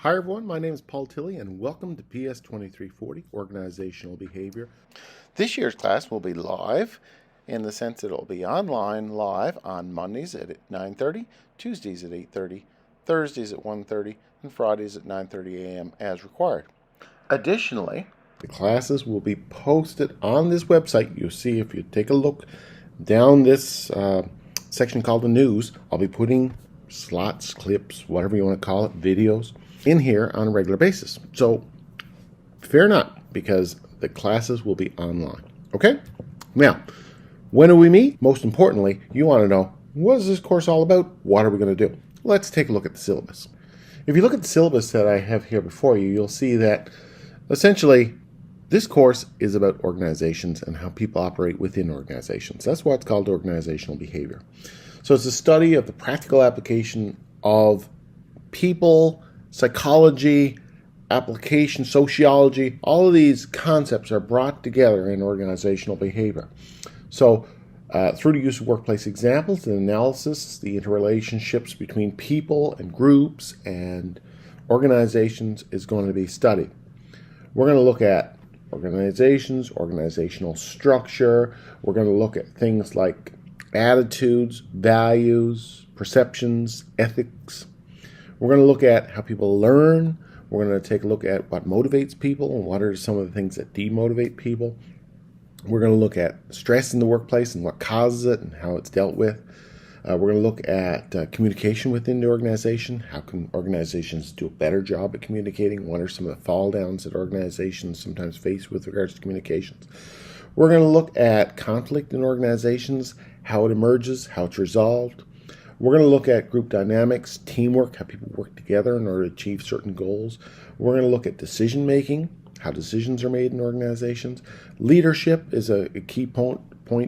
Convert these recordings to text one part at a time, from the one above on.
Hi everyone, my name is Paul Tilley and welcome to PS2340, Organizational Behavior. This year's class will be live in the sense that it will be online live on Mondays at 9:30, Tuesdays at 8:30, Thursdays at 1:30, and Fridays at 9:30 a.m. as required. Additionally, the classes will be posted on this website. You'll see if you take a look down this section called the news, I'll be putting slots, clips, whatever you want to call it, videos in here on a regular basis. So fear not, because the classes will be online. Okay? Now, when do we meet? Most importantly, you want to know, what is this course all about? What are we going to do? Let's take a look at the syllabus. If you look at the syllabus that I have here before you, you'll see that essentially this course is about organizations and how people operate within organizations. That's why it's called organizational behavior. So it's a study of the practical application of people, psychology, application, sociology. All of these concepts are brought together in organizational behavior. So through the use of workplace examples and analysis, the interrelationships between people and groups and organizations is going to be studied. We're going to look at organizations, organizational structure. We're going to look at things like attitudes, values, perceptions, ethics. We're going to look at how people learn. We're going to take a look at what motivates people and what are some of the things that demotivate people. We're going to look at stress in the workplace and what causes it and how it's dealt with. We're going to look at communication within the organization. How can organizations do a better job at communicating? What are some of the fall downs that organizations sometimes face with regards to communications? We're going to look at conflict in organizations, how it emerges, how it's resolved. We're going to look at group dynamics, teamwork, how people work together in order to achieve certain goals. We're going to look at decision making, how decisions are made in organizations. Leadership is a key point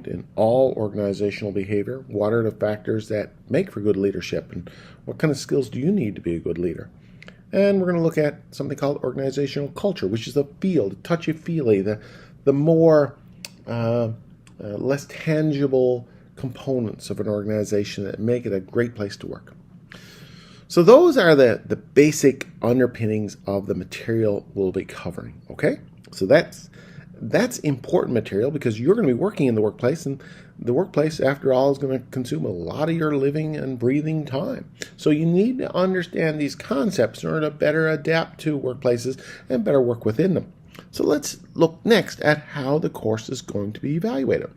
in all organizational behavior. What are the factors that make for good leadership, and what kind of skills do you need to be a good leader? And we're going to look at something called organizational culture, which is the feel, the touchy-feely, the more less tangible components of an organization that make it a great place to work. So those are the basic underpinnings of the material we'll be covering, okay? So that's important material because you're going to be working in the workplace, and the workplace, after all, is going to consume a lot of your living and breathing time. So you need to understand these concepts in order to better adapt to workplaces and better work within them. So let's look next at how the course is going to be evaluated.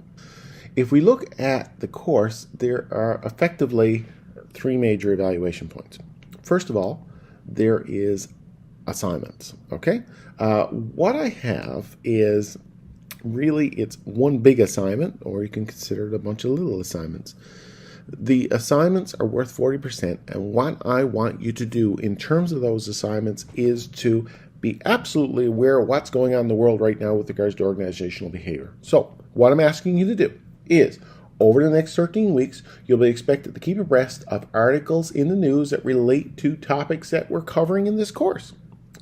If we look at the course, there are effectively three major evaluation points. First of all, there is assignments, okay? What I have is really, it's one big assignment, or you can consider it a bunch of little assignments. The assignments are worth 40%, and what I want you to do in terms of those assignments is to be absolutely aware of what's going on in the world right now with regards to organizational behavior. So what I'm asking you to do is, over the next 13 weeks, you'll be expected to keep abreast of articles in the news that relate to topics that we're covering in this course.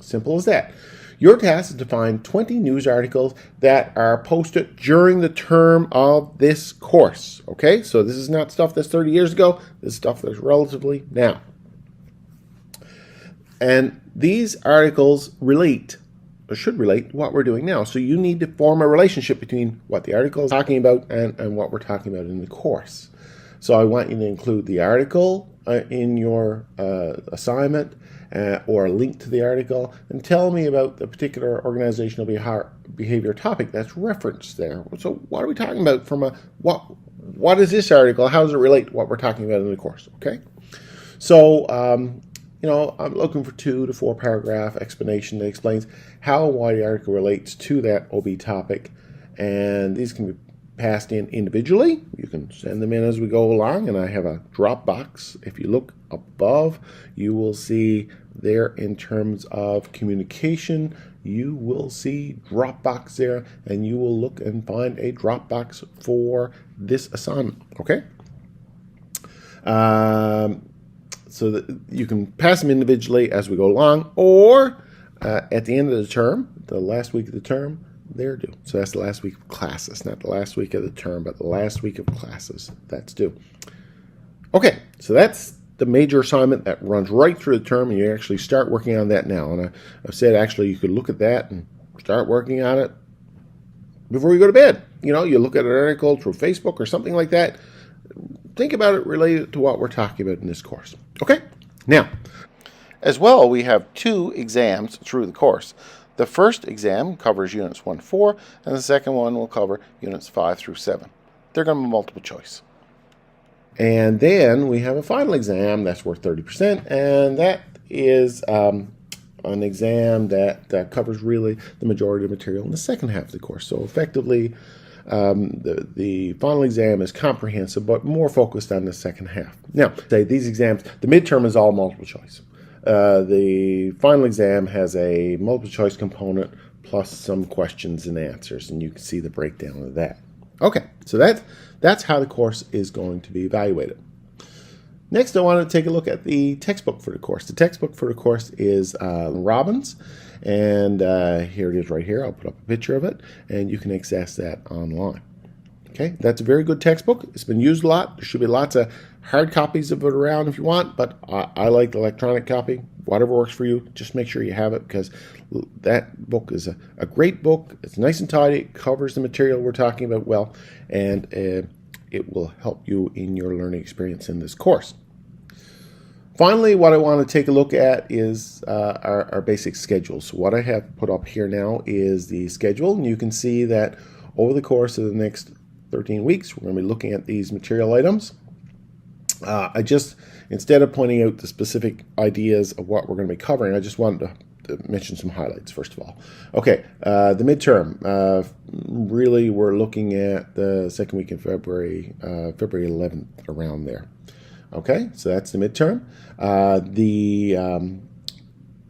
Simple as that. Your task is to find 20 news articles that are posted during the term of this course. Okay? So this is not stuff that's 30 years ago. This is stuff that's relatively now. And these articles relate, or should relate, to what we're doing now. So you need to form a relationship between what the article is talking about and what we're talking about in the course. So I want you to include the article in your assignment or a link to the article, and tell me about the particular organizational behavior topic that's referenced there. So what are we talking about from what is this article? How does it relate to what we're talking about in the course? Okay? So, I'm looking for 2 to 4 paragraph explanation that explains how and why the article relates to that OB topic. And these can be passed in individually. You can send them in as we go along, and I have a Dropbox. If you look above, you will see there in terms of communication, you will see Dropbox there, and you will look and find a Dropbox for this assignment, okay? So that you can pass them individually as we go along, or at the end of the term, the last week of the term, they're due. So that's the last week of classes, not the last week of the term, but the last week of classes. That's due. Okay, so that's the major assignment that runs right through the term, and you actually start working on that now. And I've said actually you could look at that and start working on it before you go to bed. You know, you look at an article through Facebook or something like that. Think about it related to what we're talking about in this course. Okay? Now, as well, we have 2 exams through the course. The first exam covers Units 1 to 4, and the second one will cover Units 5 through 7. They're going to be multiple choice. And then we have a final exam that's worth 30%, and that is an exam that covers really the majority of the material in the second half of the course. So effectively, the final exam is comprehensive, but more focused on the second half. Now, say these exams, the midterm is all multiple choice. The final exam has a multiple choice component plus some questions and answers, and you can see the breakdown of that. Okay, so that's how the course is going to be evaluated. Next, I want to take a look at the textbook for the course. The textbook for the course is Robbins, and here it is right here. I'll put up a picture of it, and you can access that online. Okay, that's a very good textbook. It's been used a lot. There should be lots of hard copies of it around if you want, but I like the electronic copy. Whatever works for you, just make sure you have it, because that book is a great book. It's nice and tidy. It covers the material we're talking about well, and it will help you in your learning experience in this course. Finally, what I want to take a look at is our basic schedule. So what I have put up here now is the schedule, and you can see that over the course of the next 13 weeks, we're going to be looking at these material items. I just, instead of pointing out the specific ideas of what we're going to be covering, I just wanted to mention some highlights first of all. Okay, the midterm. Really, we're looking at the second week in February, February 11th, around there. Okay, so that's the midterm.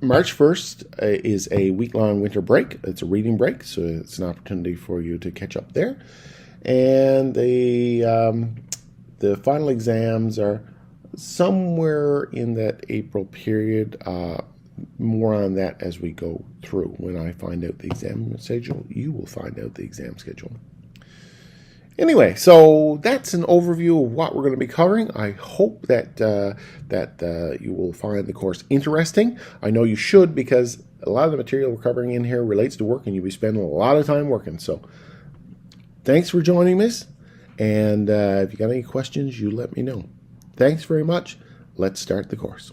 March 1st is a week-long winter break. It's a reading break, so it's an opportunity for you to catch up there. And the final exams are somewhere in that April period. More on that as we go through. When I find out the exam schedule, you will find out the exam schedule. Anyway, so that's an overview of what we're going to be covering. I hope that you will find the course interesting. I know you should, because a lot of the material we're covering in here relates to work, and you'll be spending a lot of time working. So thanks for joining us, and if you got any questions, you let me know. Thanks very much. Let's start the course.